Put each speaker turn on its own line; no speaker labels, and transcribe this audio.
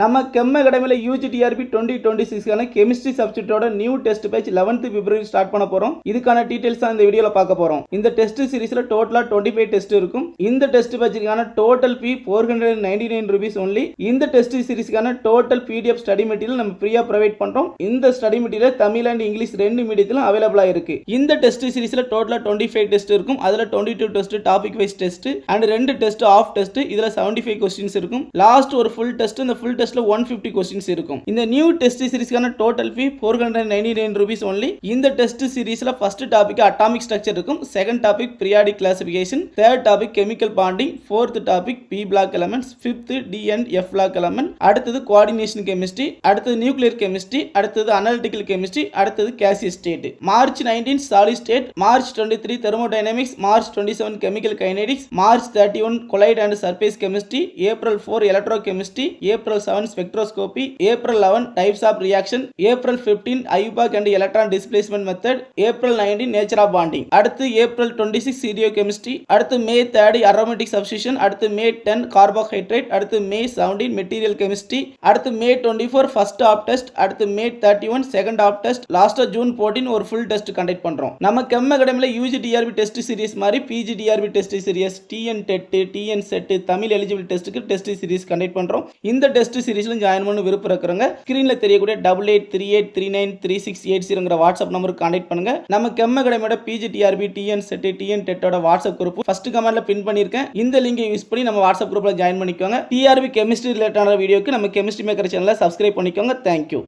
நம்ம கெம் அகாடமியில் UGTRB 2026 chemistry சப்ஜெக்டோட new test batch 11th February start பண்ண போறோம். இதுக்கான டீடைல்ஸ் தான் இந்த வீடியோல பார்க்க போறோம். இந்த டெஸ்ட் சீரிஸ்ல டோட்டலா 25 டெஸ்ட் இருக்கும். இந்த டெஸ்ட் பேட்சுக்கான டோட்டல் ஃபீ 499 rupees only. இந்த டெஸ்ட் சீரிஸ்க்கான டோட்டல் PDF ஸ்டடி மெட்டீரியல் நம்ம ஃப்ரீயா ப்ரொவைட் பண்றோம். இந்த study material Tamil and English ரெண்டு மீடியத்திலும் அவைலபிளா இருக்கு. இந்த டெஸ்ட் சீரிஸ்ல டோட்டலா 25 டெஸ்ட் இருக்கும். அதுல 22 test topic wise test and 2 test half test. இதுல 75 क्वेश्चंस இருக்கும். லாஸ்ட் ஒரு ஃபுல் டெஸ்ட், இந்த ஃபுல் டெஸ்ட்ல 150 क्वेश्चंस இருக்கும். இந்த நியூ டெஸ்ட் சீரிஸ்க்கான டோட்டல் ஃபீ 499 rupees only. இந்த டெஸ்ட் சீரிஸ்ல ஃபர்ஸ்ட் டாபிக் அட்டாமிக் ஸ்ட்ரக்சர் இருக்கும். Second topic periodic classification, third topic chemical bonding, fourth topic P block elements, fifth D and F block element, அடுத்தது coordination chemistry, அடுத்தது nuclear chemistry, அடுத்தது analytical chemistry, அடுத்தது gaseous state. March 19 solid state, March 23 thermodynamics, March 27 chemical kinetics, March 31 colloid and surface chemistry, April 4 electro chemistry, April 7 spectroscopy, April 11 types of reaction, April 15 IUPAC and electron displacement method, April 19 nature of bonding, அடுத்து April 26 stereochemistry, அடுத்து May 3 aromatic substitution, அடுத்து மே 10 carbohydrate, அடுத்து மே 17 material chemistry, அடுத்து மே 24 first half test, அடுத்து May 31 second half test, லாஸ்டா June 14 ஒரு full test conduct பண்றோம். நம்ம கெம் அகாடமில யூஜிடிஆர்பி டெஸ்ட் சீரிஸ் மாதிரி PGTRB test series, TN TET, TN SET, Tamil eligible டெஸ்ட்டுக்கு டெஸ்ட் சீரிஸ் கண்டக்ட் பண்றோம். இந்த டெஸ்ட் சீரிஸ்ல ஜாயின் பண்ண விருப்பம் இருக்கிறவங்க ஸ்கிரீன்ல தெரியக்கூடிய 8838393680 வாட்ஸ்அப் நம்பருக்கு கான்டாக்ட் பண்ணுங்க. நம்ம கெம் அகாடமியோட பிஜிடிஆர்பி, டிஎன் செட், டிஎன் டெட்டோட வாட்ஸ்அப் குரூப் ஃபர்ஸ்ட் கமெண்ட்ல பின் பண்ணிருக்கேன். இந்த லிங்கை யூஸ் பண்ணி நம்ம வாட்ஸ்அப் குரூப்ல ஜாயின் பண்ணிக்கோங்க. டிஆர்பி கெமிஸ்ட்ரி ரிலேட்டடான வீடியோக்கு நம்ம கெமிஸ்ட்ரி மேக்கர் சேனலை சப்ஸ்கிரைப் பண்ணிக்கோங்க. தேங்க்யூ.